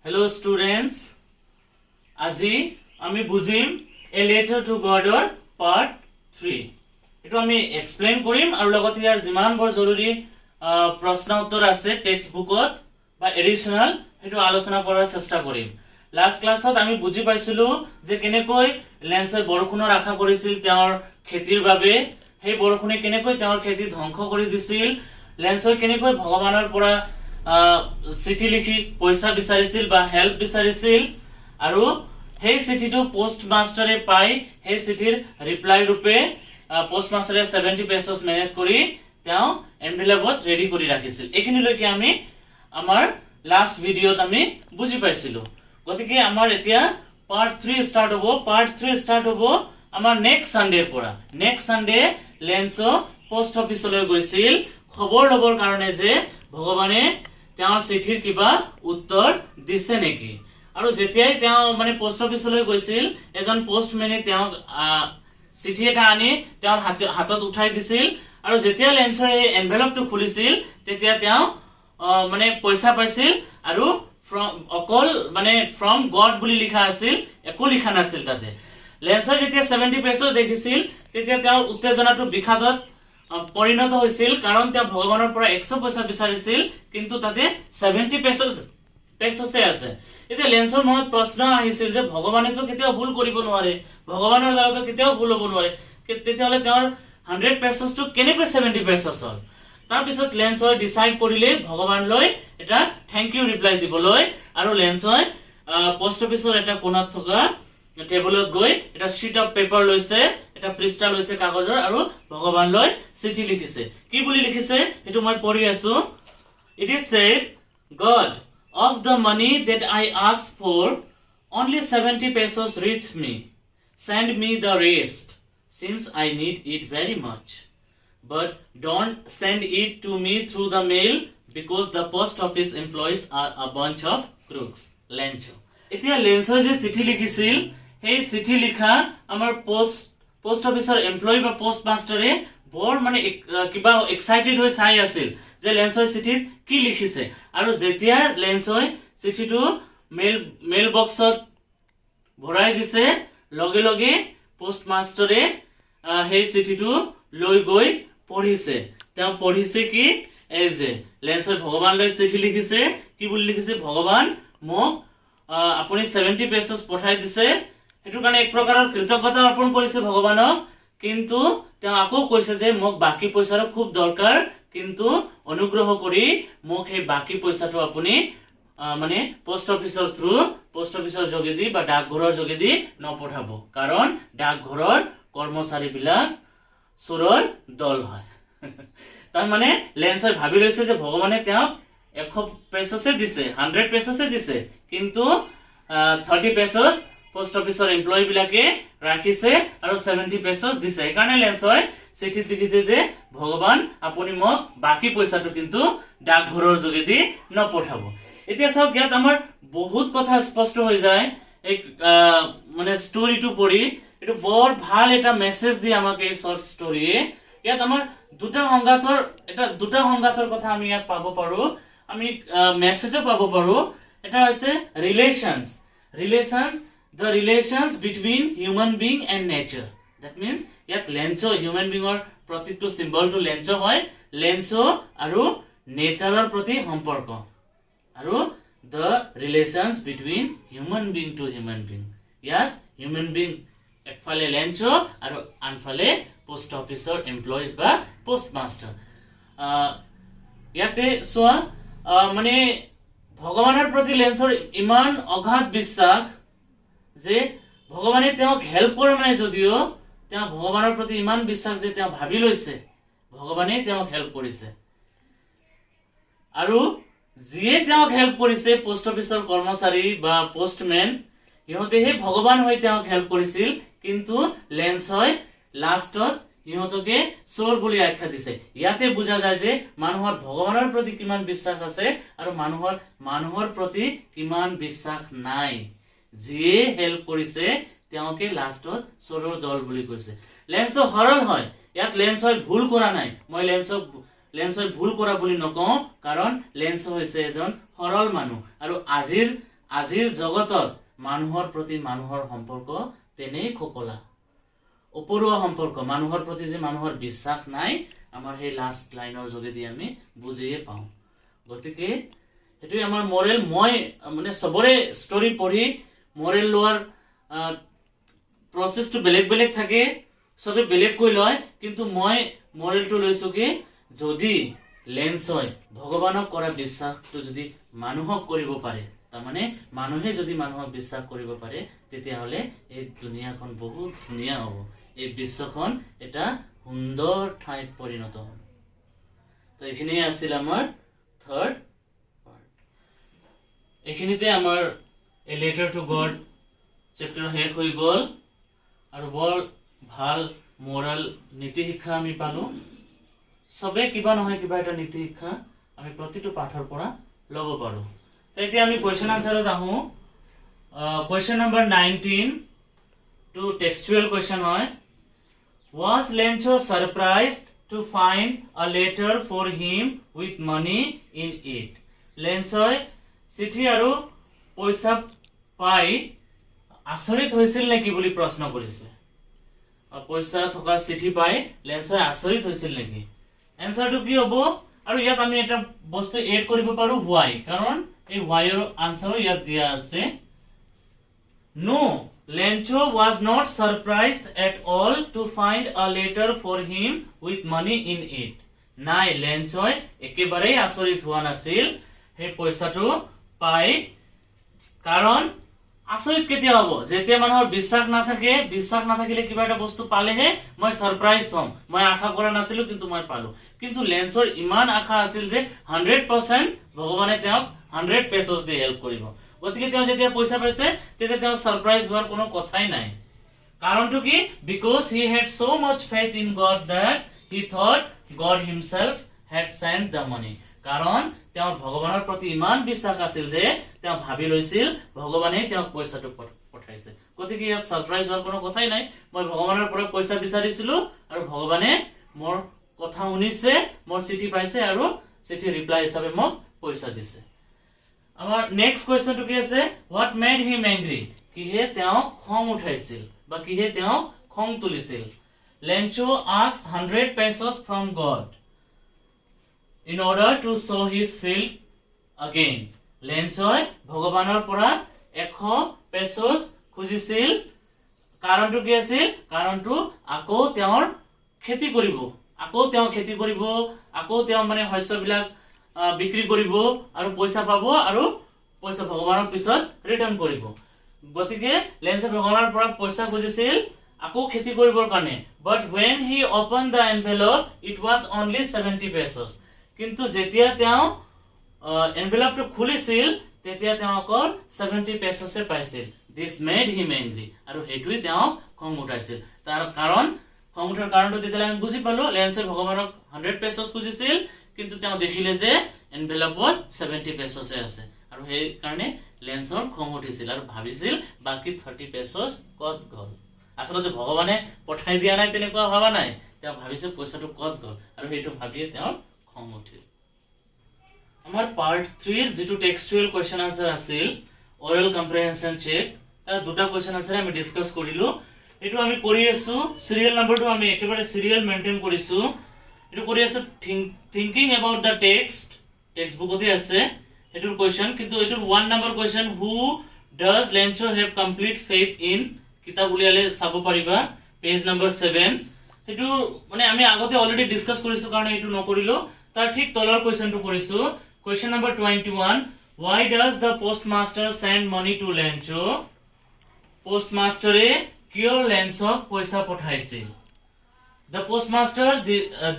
Hello students, আজি আমি বুজিম A Letter to God or Part 3. এটো আমি এক্সপ্লেইন কৰিম আৰু লগতে ইয়াৰ যিমানবোৰ জৰুৰী প্ৰশ্ন উত্তৰ আছে টেক্সট বুকত বা এডিশনাল হেতু আলোচনা কৰাৰ চেষ্টা কৰিম। লাষ্ট ক্লাছত আমি বুজি পাইছিলো যে কেনেকৈ লেন্সে বৰষুণৰ আশা কৰিছিল তেওঁৰ খেতিৰ বাবে, সেই বৰষুণে কেনেকৈ তেওঁৰ খেতি ধ্বংস কৰি দিছিল, লেন্সে কেনেকৈ ভগৱানৰ পৰা চিঠি লিখি পইচা বিচাৰিছিল বা হেল্প বিচাৰিছিল আৰু সেই চিঠিটো পোষ্ট মাষ্টাৰে পাই সেই চিঠিৰ ৰিপ্লাই ৰূপে পোষ্ট মাষ্টাৰে 70 পেজছ মেনেজ কৰি তেওঁ এনভেলপত ৰেডি কৰি ৰাখিছিল। এইখিনিলৈকে আমি আমাৰ লাষ্ট ভিডিঅত আমি বুজি পাইছিলো। গতিকে আমাৰ এতিয়া পাৰ্ট 3 ষ্টাৰ্ট হ'ব। পাৰ্ট 3 ষ্টাৰ্ট হ'ব আমাৰ নেক্সট সানডেৰ পৰা। নেক্সট সানডে লেন্সো পোষ্ট অফিচলৈ গৈছিল খবৰ লবৰ কাৰণে যে ভগৱানে তেওঁৰ চিঠিৰ কিবা উত্তৰ দিছে নেকি। আৰু যেতিয়াই তেওঁ মানে পোষ্ট অফিচলৈ গৈছিল এজন পোষ্টমেনে তেওঁক চিঠি এটা আনি তেওঁৰ হাতত উঠাই দিছিল আৰু যেতিয়া লেন্সৰ এই এনভেলপটো খুলিছিল তেতিয়া তেওঁ মানে পইচা পাইছিল আৰু অকল মানে ফ্ৰম গড বুলি লিখা আছিল, একো লিখা নাছিল তাতে। লেন্সৰ যেতিয়া 70 পেজছ দেখিছিল তেতিয়া তেওঁৰ উত্তেজনাটো বিষাদত পৰিণত হৈছিল, কাৰণ তেওঁ ভগৱানৰ পৰা 100 পইচা বিচাৰিছিল কিন্তু তাতে 70 পেজছে আছে। এতিয়া লেন্সৰ মনত প্ৰশ্ন আহিছিল যে ভগৱানেতো কেতিয়াও ভুল কৰিব নোৱাৰে, ভগৱানৰ দ্বাৰাতো কেতিয়াও ভুল হ'ব নোৱাৰে, তেতিয়াহ'লে তেওঁৰ 100 পেজছটো কেনেকৈ 70 পেজছ হ'ল। তাৰপিছত লেন্সই ডিচাইড কৰিলে ভগৱানলৈ এটা থেংক ইউ ৰিপ্লাই দিবলৈ, আৰু লেন্সই পোষ্ট অফিচৰ এটা কোণত থকা টেবুলত গৈ এটা শীট অফ পেপাৰ লৈছে, এটা পৃষ্ঠা লৈছে কাগজৰ আৰু ভগৱানলৈ চিঠি লিখিছে। কি বুলি লিখিছে এটো মই পঢ়ি আছো। It is said, God, of the money that I asked for, only 70 pesos reached me. Send me the rest, since I need it very much. But don't send it to me through the mail, because the post office employees are a bunch of crooks. Lencho. এতিয়া লেন্সৰ যে চিঠি লিখিছিল সেই চিঠি লিখা আমাৰ post অফিচৰ employee বা পোষ্ট মাষ্টাৰে বৰ মানে কিবা এক্সাইটেড হৈ চাই আছিল যে লেন্সৰ চিঠিত কি লিখিছে। আৰু যেতিয়া লেন্সই চিঠিটো মেইল বক্সত ভৰাই দিছে লগে লগে পোষ্ট মাষ্টাৰে সেই চিঠিটো লৈ গৈ পঢ়িছে। তেওঁ পঢ়িছে কি, এই যে লেন্সই ভগৱানলৈ চিঠি লিখিছে। কি বুলি লিখিছে, ভগৱান মোক আপুনি 70 পেজছ পঠাই দিছে, সেইটো কাৰণে এক প্ৰকাৰৰ কৃতজ্ঞতা অৰ্পণ কৰিছে ভগৱানক, কিন্তু তেওঁ আকৌ কৈছে যে মোক বাকি পইচাৰো খুব দৰকাৰ, কিন্তু অনুগ্ৰহ কৰি মোক সেই বাকি পইচাটো আপুনি মানে পোষ্ট অফিচৰ থ্ৰু, পোষ্ট অফিচৰ যোগেদি বা ডাকঘৰৰ যোগেদি নপঠাব, কাৰণ ডাকঘৰৰ কৰ্মচাৰীবিলাক চোৰৰ দল হয়। তাৰ মানে লেন্সই ভাবি লৈছে যে ভগৱানে তেওঁক 100 পেজছে দিছে, 100 পেজছে দিছে, কিন্তু 30 পেজছ পোষ্ট অফিচৰ এমপ্লয়ী বিলাকে ৰাখিছে আৰু 70 পেজছ দিছে। সেইকাৰণে লেন্সই চিঠিত লিখিছে যে ভগৱান আপুনি মোক বাকি পইচাটো কিন্তু ডাকঘৰৰ যোগেদি নপঠাব। এতিয়া চাওক, ইয়াত আমাৰ বহুত কথা স্পষ্ট হৈ যায়। এই মানে ষ্টৰিটো পঢ়ি এইটো বৰ ভাল এটা মেছেজ দিয়ে আমাক এই শৰ্ট ষ্টৰিয়ে। ইয়াত আমাৰ দুটা সংঘাতৰ কথা আমি ইয়াত পাব পাৰো, আমি মেছেজো পাব পাৰো। এটা হৈছে ৰিলেশনস, the relations between human being and nature. That means ইয়াত লেন্সো হিউম্যান বিঙৰ প্ৰতীকটো সিম্বলটো লেন্সো হয়, লেন্সো আৰু নেচাৰৰ প্ৰতি সম্পৰ্ক, আৰু the relations between human being to human being. ইয়াত হিউম্যান বিং একফালে লেন্সো আৰু আনফালে পোষ্ট অফিচৰ এমপ্লয়িজ বা পোষ্ট মাষ্টাৰ। ইয়াতে চোৱা মানে ভগৱানৰ প্ৰতি লেন্সৰ ইমান অগাধ বিশ্বাস যে ভগৱানে তেওঁক হেল্প কৰা নাই, যদিও তেওঁ ভগৱানৰ প্ৰতি ইমান বিশ্বাস যে তেওঁ ভাবি লৈছে ভগৱানে তেওঁক হেল্প কৰিছে। আৰু যিয়ে তেওঁক হেল্প কৰিছে পোষ্ট অফিচৰ কৰ্মচাৰী বা পোষ্টমেন, সিহঁতেহে ভগৱান হৈ তেওঁক হেল্প কৰিছিল, কিন্তু লেন্সই লাষ্টত সিহঁতকে চোৰ বুলি আখ্যা দিছে। ইয়াতে বুজা যায় যে মানুহৰ ভগৱানৰ প্ৰতি কিমান বিশ্বাস আছে আৰু মানুহৰ প্ৰতি কিমান বিশ্বাস নাই। যিয়ে হেল্প কৰিছে তেওঁকে লাষ্টত চোৰৰ দল বুলি কৈছে। লেন্সো সৰল হয়, ইয়াত লেন্সই ভুল কৰা নাই। মই লেন্সই ভুল কৰা বুলি নকওঁ, কাৰণ লেন্সো হৈছে এজন সৰল মানুহ, আৰু আজিৰ আজিৰ জগতত মানুহৰ প্ৰতি মানুহৰ সম্পৰ্ক তেনেই খোকলা উপৰুৱা সম্পৰ্ক মানুহৰ প্ৰতি যে মানুহৰ বিশ্বাস নাই আমাৰ সেই লাষ্ট লাইনৰ যোগেদি আমি বুজিয়ে পাওঁ গতিকে এটোই আমাৰ মৰেল মই মানে সবৰে ষ্টৰী পঢ়ি মৰেল লোৱাৰ প্ৰসেসটো বেলেগ বেলেগ থাকে সবে বেলেগ কৈ লয় কিন্তু মই মৰেলটো লৈছো কি যদি লেন্সয় ভগৱানক কৰা বিশ্বাসটো যদি মানুহক কৰিব পাৰে তাৰ মানে মানুহে যদি মানুহক বিশ্বাস কৰিব পাৰে তেতিয়া হলে এই দুনিয়াখন বহুত ধুনিয়া হ'ব এই বিশ্বখন এটা সুন্দৰ ঠাইত পৰিণত হ'ব তো এখিনি আছিল আমাৰ থাৰ্ড পাৰ্ট এখিনিতে আমাৰ a letter to god chapter শেষ হৈ গ'ল আৰু বৰ ভাল মোরাল নীতি শিক্ষা আমি পালো সবে কিবা নহয় কিবা এটা নীতি শিক্ষা আমি প্ৰতিটো পাঠৰ পৰা লব পাৰো তো এতিয়া আমি কোৱেশ্চন আনসাৰত আহো কোৱেশ্চন নম্বৰ 19 টু টেক্সচুৱেল কোৱেশ্চন হয় Was Lencho surprised to find a letter for him with money in it? Lenchoy চিঠি আৰু পইচা পাই আচৰিত হৈছিল নেকি বুলি প্ৰশ্ন কৰিছে পইচা থকা চিঠি পাই লেন্সয় আচৰিত হৈছিল নেকি এনসাৰটো কি হ'ব আৰু ইয়াত আমি এটা বস্তু এড কৰিব পাৰো why কাৰণ এই why ৰ আনসাৰ ইয়াত দিয়া আছে No Lencho was not surprised at all to find a letter for him with money in it. নাই লেন্সয় একেবাৰে আচৰিত হোৱা নাছিল হে পইচাটো পাই কাৰণ আচৰিত কেতিয়া হ'ব যেতিয়া মানুহৰ বিশ্বাস নাথাকিলে কিবা এটা বস্তু পালেহে মই সাৰপ্ৰাইজ হম মই আশা কৰা নাছিলো কিন্তু মই পালো কিন্তু লেন্সৰ ইমান আশা আছিল যে 100% ভগৱানে তেওঁক 100 পেসছ দি হেল্প কৰিব গতিকে তেওঁ যেতিয়া পইচা পাইছে তেতিয়া তেওঁ সাৰপ্ৰাইজ হোৱাৰ কোনো কথাই নাই কাৰণটো কি because he had so mass faith in god that he thought god himself had sent the money কাৰণ তেওঁ ভগৱানৰ প্ৰতি ইমান বিশ্বাস আছিল যে তেওঁ ভাবি লৈছিল ভগৱানে তেওঁক পইচাটো পঠাইছে গতিকে ইয়াত সাৰপ্ৰাইজ হোৱাৰ কোনো কথাই নাই মই ভগৱানৰ পৰা পইচা বিচাৰিছিলো আৰু ভগৱানে মোৰ কথা শুনিছে মোৰ চিঠি পাইছে আৰু চিঠি ৰিপ্লাই হিচাপে মোক পইচা দিছে আমাৰ নেক্সট কোৱেশ্চনটো কি আছে হোৱাট মেড হিম এংগ্ৰি কিহে তেওঁ খং উঠাইছিল বা কিহে তেওঁ খং তুলিছিল লেন্চো asked 100 pesos from God in order to sow his field again লেন্সয় ভগৱানৰ পৰা 100 পেসছ খুজিছিল কাৰণটো কি আছিল কাৰণটো আকৌ তেওঁৰ খেতি কৰিব আকৌ তেওঁ মানে শস্যবিলাক বিক্ৰী কৰিব আৰু পইচা পাব আৰু পইচা ভগৱানৰ পিছত ৰিটাৰ্ণ কৰিব গতিকে লেন্সে ভগৱানৰ পৰা পইচা খুজিছিল আকৌ খেতি কৰিবৰ কাৰণে but when he opened the envelope it was only 70 pesos কিন্তু যেতিয়া তেওঁ এনভেলপটো খুলিছিল তেতিয়া তেওঁ অকল 70 পেসছে পাইছিল this made him angry আৰু হেতুই তেওঁ খং উঠাইছিল তাৰ কাৰণ খং উঠাৰ কাৰণটো তেতিয়া আমি বুজি পালো লেন্সে ভগৱানক 100 পেসছ খুজিছিল কিন্তু তেওঁ দেখিলে যে এনভেলপত 70 পেসছে আছে আৰু সেই কাৰণে লেন্সৰ খং উঠিছিল আৰু ভাবিছিল বাকি 30 পেসছ কত গল আসলে ভগৱানে পঠাই দিয়া নাই তেনেকুৱা ভাবা নাই তেওঁ ভাবিছে পইচাটো কত গল আৰু হেতু ভাবিয়ে তেওঁ খং উঠিল আমাৰ পাৰ্ট 3 ৰ যেটো টেক্সচুৱেল কোৱেশ্চন আনসাৰ আছিল অৰেল কম্প্ৰিহেনশন চেক তাৰ দুটা কোৱেশ্চন আনসাৰ আমি ডিসকাস কৰিলো এটো আমি কৰি আছো সিৰিয়াল নাম্বাৰটো আমি একেবাৰে সিৰিয়াল মেইনটেইন কৰিছো এটো কৰি আছো থিংকিং অ্যাবাউট দা টেক্সট বুকতে আছে এটোৰ কোৱেশ্চন কিন্তু এটোৰ 1 number question who does লেন্সো have complete faith in কিতাপ উলিয়ালে চাব পাৰিবা পেজ নম্বৰ 7 এটো মানে আমি আগতে অলৰেডি ডিসকাস কৰিছো কাৰণ এটো নকৰিলো তাৰ ঠিক তলৰ কোৱেশ্চনটো কৰিছো question number 21 why does the postmaster send money to Lencho postmaster কিয় লেন্সক পইচা পঠাইছিল the postmaster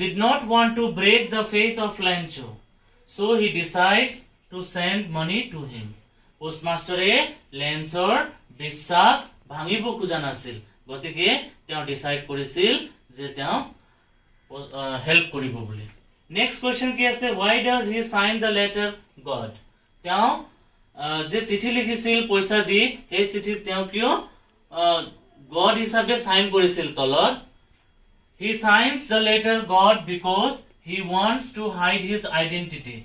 did not want to break the faith of Lencho so he decides to send money to him postmaster লেন্সৰ বিশ্বাস ভাঙিব খোজা নাছিল গতিকে তেওঁ decide কৰিছিল যে তেওঁ হেল্প কৰিব বুলি নেক্সট কোৱেশ্চন কি আছে why does he sign the letter God তেওঁ যে চিঠি লিখিছিল পইচা দি এই চিঠি তেওঁ কিয় God হিচাপে সাইন কৰিছিল তলত he signs the letter God because he wants to hide his identity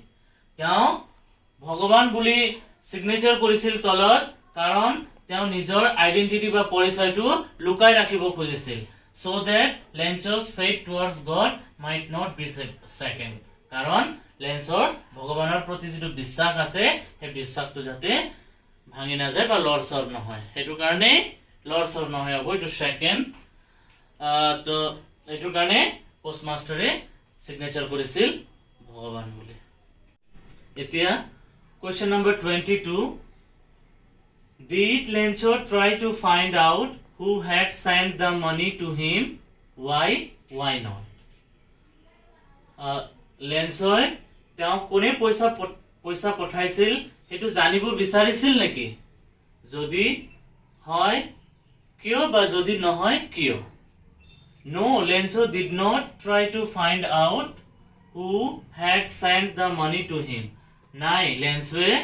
তেওঁ ভগৱান বুলি সিগনেচাৰ কৰিছিল তলত কাৰণ তেওঁ নিজৰ আইডেন্টিটি বা পৰিচয়টো লুকাই ৰাখিব খুজিছিল so that Lencho's faith towards God might not be second কাৰণ লেঞ্চৰ ভগৱানৰ প্ৰতি যিটো বিশ্বাস আছে সেই বিশ্বাসটো যাতে ভাঙি নাযায় বা লৰচৰ নহয় হেতু কাৰণে লৰচৰ নহয় হ'ব এটো সেকেন্ড তো এটো কাৰণে পোষ্টমাষ্টাৰে সিগনেচাৰ কৰিছিল ভগৱান বুলি এতিয়া question number 22 did Lencho try to find out who had sent the money to him why not লেঞ্চয় তেওঁ কোনে পইচা পঠাইছিল হেতু জানিব বিচাৰিছিল নেকি যদি হয় কিয় বা যদি নহয় কিয় No, Lencho did not try to find out who had sent the money to him. নাই লেঞ্চয়ে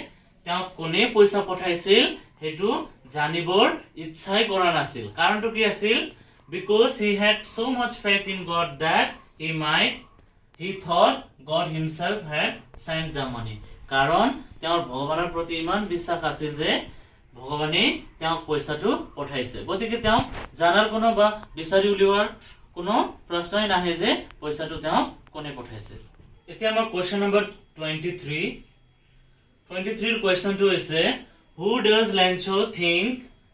তেওঁ কোনে পইচা পঠাইছিল হেতু জানিবৰ ইচ্ছাই কৰা নাছিল কাৰণটো কি আছিল because he had so much faith in God that he thought God himself had sent the money কাৰণ তেওঁৰ ভগৱানৰ প্ৰতি ইমান বিশ্বাস আছিল যে ভগৱানে তেওঁক পইচাটো পঠাইছে গতিকে তেওঁ জানাৰ কোনো বা বিচাৰি উলিওৱাৰ কোনো প্ৰশ্নই নাহে যে পইচাটো তেওঁ কোনে পঠাইছিল এতিয়া আমাৰ কোৱেশ্চন নম্বৰ 23 ৰ কোৱেশ্চনটো হৈছে who does Lencho think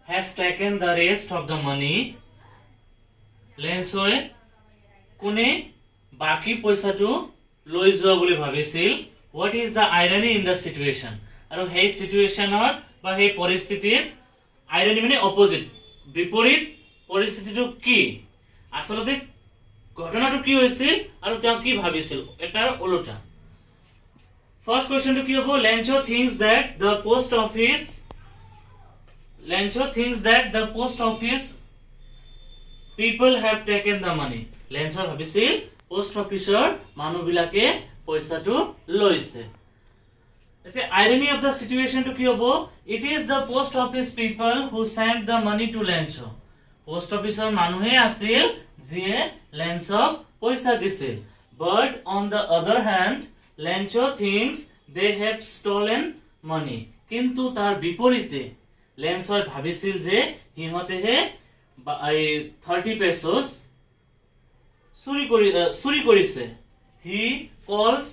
has taken the rest of the money লেঞ্চয়ে কোনে বাকি পইচাটো লৈ যোৱা বুলি ভাবিছিল what is the irony in the situation আৰু সেই সিচুৱেচনৰ বা সেই পৰিস্থিতিৰ irony মানে অপোজিট বিপৰীত পৰিস্থিতিটো কি আসলতে ঘটনাটো কি হৈছিল আৰু তেওঁ কি ভাবিছিল এটাৰ উল্টা ফাৰ্স্ট কোৱেশ্চনটো কি হ'ব Lencho thinks that the post office people have taken the money Lencho ভাবিছিল পোষ্ট অফিচৰ মানুহবিলাকে পইচাটো লৈছে এতিয়া irony of the situation to কি হ'ব it is the post office people who sent the money to Lencho post অফিচৰ মানুহে আছিল যিয়ে লেঞ্চক পইচা দিছিল but on the other hand Lencho thinks they have stolen money কিন্তু তাৰ বিপৰীতে লেঞ্চই ভাবিছিল যে হিহঁতেহে 30 pesos চুৰি কৰিছে he calls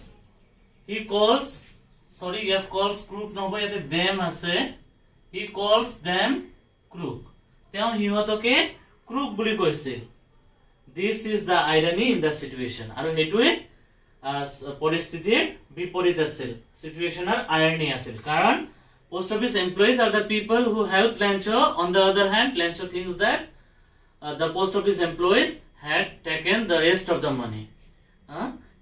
sorry ইয়াত calls crook নহব ইয়াতে them আছে he calls them crook তেওঁ হিহঁতকে crook বুলি কৈছে this is the irony in the situation আৰু হেতুৱে পৰিস্থিতিৰ বিপৰীত আছিল সিচুৱেচনৰ irony আছিল কাৰণ post office employees are the people who help Lencho on the other hand Lencho thinks that the post office employees had taken the rest of the money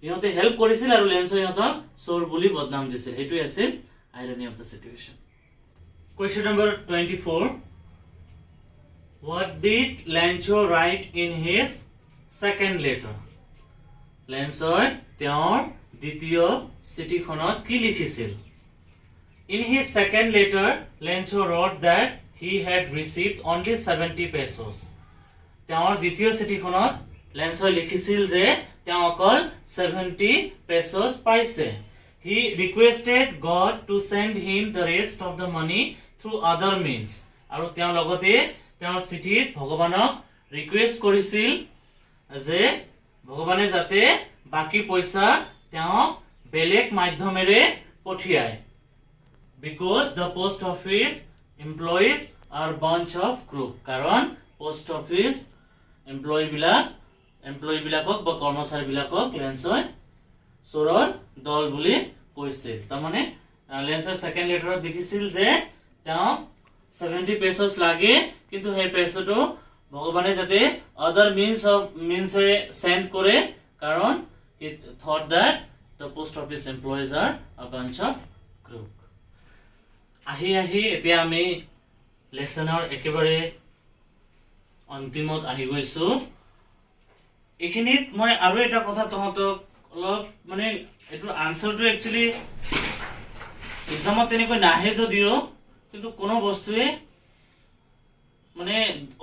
ইহঁতে help কৰিছিল আৰু Lencho ইহঁতক চোৰ বুলি বদনাম দিছিল হেতুৱে আছিল irony of the situation question number 24 what did Lencho write in his second letter লেঞ্চই তেওঁৰ দ্বিতীয় চিঠিখনত কি লিখিছিল in his second letter Lencho wrote that he had received only 70 pesos তেওঁৰ দ্বিতীয় চিঠিখনত লেঞ্চই লিখিছিল যে তেওঁ অকল 70 pesos পাইছে he requested God to send him the rest of the money through other means আৰু তেওঁ লগতে তেওঁৰ চিঠিত ভগৱানক ৰিকুৱেষ্ট কৰিছিল যে ভগৱানে যাতে বাকি পইচা তেওঁ বেলেগ মাধ্যমেৰে পঠিয়ায় because the post office employees are bunch of crook কাৰণ post office employee বিলাকক বা কৰ্মচাৰী বিলাকক লেঞ্চই চোৰৰ দল বুলি কৈছিল তাৰমানে লেঞ্চৰ সেকেন্ড লেটাৰত দেখিছিল যে তেওঁ 70 pesos লাগে কিন্তু সেই পইচাটো ভগৱানে যাতে other means এ সেন্ড কৰে কাৰণ he thought that the post office employees are a bunch of crook আহি এতিয়া আমি লেসনৰ একেবাৰে অন্তিমত আহি গৈছো এখিনিত মই আৰু এটা কথা তহঁতক অলপ মানে এটো আনসাৰটো একচুয়ালি এক্সামত তেনেকৈ নাহে যদিও কিন্তু কোনো বস্তুৱে মানে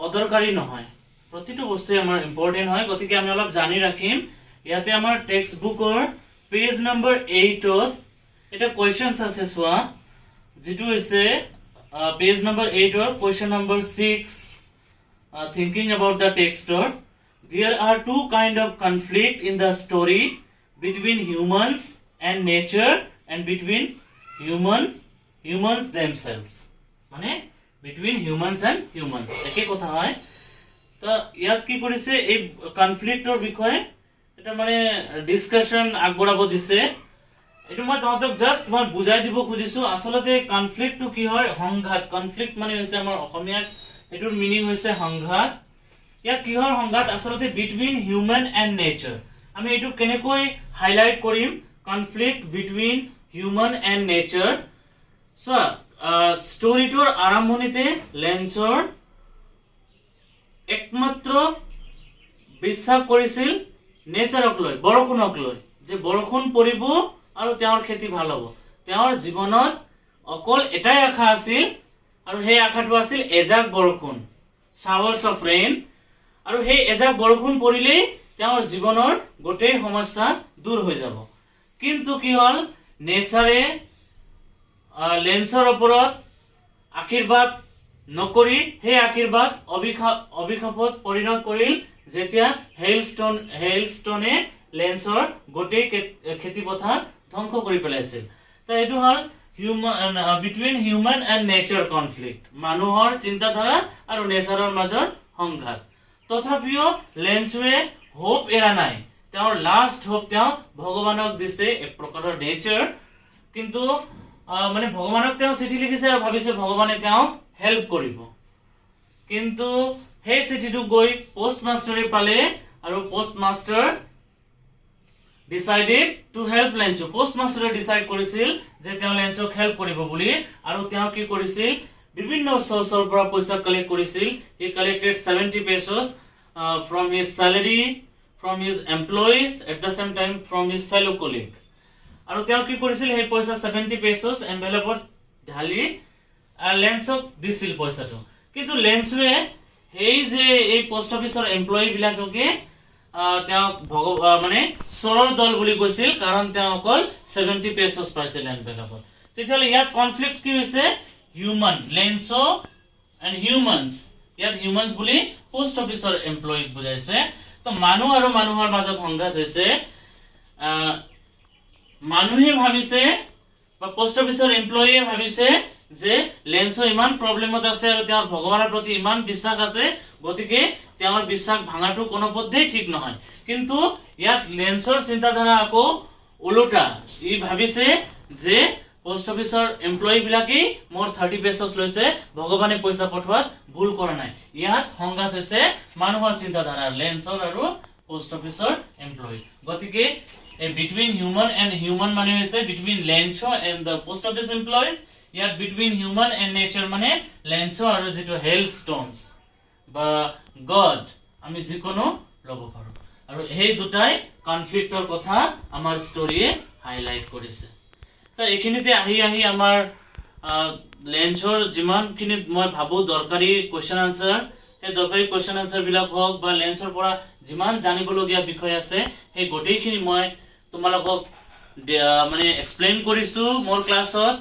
অদৰকাৰী নহয় প্ৰতিটো বস্তুৱে আমাৰ ইম্পৰ্টেন্ট হয় গতিকে আমি অলপ জানি ৰাখিম ইয়াতে আমাৰ টেক্সট বুকৰ পেজ নম্বৰ 8 ত এটা কোৱেশ্চনস আছে সোৱা যেটো হৈছে page number 8 or question number 6, thinking about the text. There are two kind of conflict in the story between humans and nature and between humans themselves. মানে between humans and humans একে কথা হয়। তো ইয়াত কি কৰিছে এই কনফ্লিক্টৰ বিষয়ে এটা মানে ডিসকাশন আগবঢ়াব দিছে। এটো মই তোমাক জাস্ট মই বুজাই দিব খুজিছো। আসলতে কনফ্লিক্টটো কি হয়? সংঘাত। কনফ্লিক্ট মানে হৈছে আমাৰ অসমীয়াত এটোৰ মিনিং হৈছে সংঘাত। ইয়াত কিহৰ সংঘাত? আসলতে বিটুইন হিউম্যান এন্ড নেচাৰ। আমি এটো কেনেকৈ হাইলাইট কৰিম? Conflict between human and nature. So স্টোৰীটোৰ আৰম্ভণিতে লেন্সৰ একমাত্ৰ বিশ্বাস কৰিছিল নেচাৰক লৈ, বৰষুণক লৈ, যে বৰষুণ পৰিব আৰু তেওঁৰ খেতি ভাল হ'ব। তেওঁৰ জীৱনত অকল এটাই আশা আছিল আৰু সেই আশাটো আছিল এজাক বৰষুণ, showers of rain। আৰু সেই এজাক বৰষুণ পৰিলেই তেওঁৰ জীৱনৰ গোটেই সমস্যা দূৰ হৈ যাব। কিন্তু কি হ'ল? নেচাৰে লেন্সৰ ওপৰত আশীৰ্বাদ নকৰি সেই আশীৰ্বাদ অভিশাপত পৰিণত কৰিল, যেতিয়া হেইলস্টোনে লেন্সৰ গোটেই খেতি পথাৰ ধ্বংস কৰি পেলাইছিল। তো এইটো হ'ল between human and nature conflict, মানুহৰ চিন্তাধাৰা আৰু নেচাৰৰ মাজৰ সংঘাত। তথাপিও লেন্সৱে হোপ এৰা নাই। তেওঁৰ লাষ্ট হোপ তেওঁ ভগৱানক দিছে, এক প্ৰকাৰৰ নেচাৰ। কিন্তু মানে ভগৱানক তেওঁ চিঠি লিখিছে আৰু ভাবিছে ভগৱানে তেওঁক হেল্প কৰিব। কিন্তু সেই চিঠিটো গৈ পোষ্টমাষ্টাৰে পালে আৰু পোষ্টমাষ্টাৰ ডিসাইডেড টু হেল্প লেন্সো। পোষ্টমাষ্টাৰে ডিসাইড কৰিছিল যে তেওঁ লেন্সক হেল্প কৰিব বুলি। আৰু তেওঁ কি কৰিছিল? বিভিন্ন সোৰ্সৰ পৰা পইচা কালেক্ট কৰিছিল। হি collected 70 pesos from his salary, from his employees, at the same time from his fellow colleague. আৰু তেওঁ কি কৰিছিল? সেই পইচা 70 pesos এনভেলপত ঢালি লেন্সক দিছিল পইচাটো। কিন্তু লেন্সৱে এই যে এই পোষ্ট অফিচৰ এমপ্লয়ি বিলাককে তেওঁ মানে চোৰৰ দল বুলি কৈছিল, কাৰণ তেওঁ অকল 70 pesos পাইছিল এনভেলপত। তেতিয়াহ'লে ইয়াত কনফ্লিক্ট কি হৈছে? হিউম্যান, লেন্সো এন্ড হিউম্যানস। ইয়াত হিউম্যানস বুলি পোষ্ট অফিচৰ এমপ্লয়িক বুজাইছে। তো মানুহ আৰু মানুহৰ মাজত সংঘাত হৈছে। মানুহে ভাবিছে বা পোষ্ট অফিচৰ এমপ্লয়িয়ে ভাবিছে যে লেন্সো ইমান প্ৰবলেমত আছে আৰু তেওঁৰ ভগৱানৰ প্ৰতি ইমান বিশ্বাস আছে, গতিকে তেওঁৰ বিশ্বাস ভাঙাটো কোনো পদ্ধতিই ঠিক নহয়। কিন্তু ইয়াত লেন্সৰ চিন্তাধাৰা আকৌ ওলোটা। ই ভাবিছে যে পোষ্ট অফিচৰ এমপ্লয়ি বিলাকেই মোৰ 30 pesos লৈছে, ভগৱানে পইচা পঠোৱাত ভুল কৰা নাই। ইয়াত সংঘাত হৈছে মানুহৰ চিন্তাধাৰা, লেন্সৰ আৰু পোষ্ট অফিচৰ এমপ্লয়ি। গতিকে বিটুইন হিউম্যান এন্ড হিউম্যান মানে হৈছে বিটুইন লেন্সো and the post office employees. ইয়াত বিটুইন হিউম্যান এন্ড নেচাৰ মানে লেন্সো আৰু যেটো হেইলস্টোনস বা গড আমি যিকোনো ল'ব পাৰো। আৰু এই দুটাই কনফ্লিক্টৰ কথা আমাৰ ষ্টৰীয়ে হাইলাইট কৰিছে। তো এইখিনিতে আহি আমাৰ লেন্সৰ যিমানখিনি মই ভাবো দৰকাৰী কোৱেশ্চন আনসাৰ, সেই দৰকাৰী কোৱেশ্চন আনসাৰ বিলাক হওক বা লেন্সৰ পৰা যিমান জানিবলগীয়া বিষয় আছে সেই গোটেইখিনি মই তোমালোকক মানে এক্সপ্লেইন কৰিছো মোৰ ক্লাছত।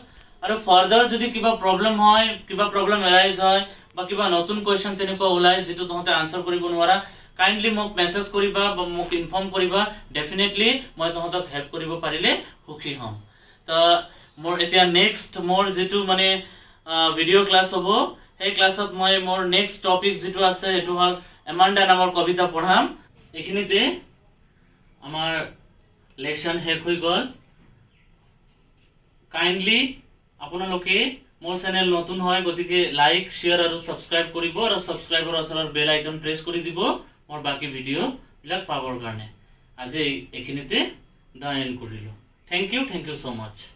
আৰু ফাৰ্দাৰ যদি কিবা প্ৰবলেম হয়, কিবা প্ৰবলেম এৰাইজ হয় বা কিবা নতুন কোৱেশ্চন তেনেকুৱা ওলাই যেটো তোমাতে আনসাৰ কৰিব নোৱাৰা, কাইন্ডলি মোক মেসেজ কৰিবা বা মোক ইনফৰ্ম কৰিবা। ডেফিনেটলি মই তোমাক হেল্প কৰিব পাৰিলে সুখী হ'ম। তো মোৰ এতিয়া নেক্সট মোৰ যেটো মানে ভিডিঅ' ক্লাছ হ'ব, সেই ক্লাছত মই মোৰ নেক্সট টপিক যেটো আছে এটো হ'ল এমান্ডা নামৰ কবিতা পঢ়াম। এইখিনিতে আমাৰ লেসন শেষ হৈ গ'ল। কাইন্ডলি আপোনালোকে মোৰ চেনেল নতুন হয়, গতিকে লাইক, শেয়াৰ আৰু সাবস্ক্ৰাইব কৰিব আৰু সাবস্ক্ৰাইবৰ ওচৰৰ বেল আইকন প্ৰেছ কৰি দিব মোৰ বাকি ভিডিঅ' বিলাক পাবৰ কাৰণে। আজি এইখিনিতে দা এণ্ড কৰিলো। থ্যাংক ইউ সো মাচ।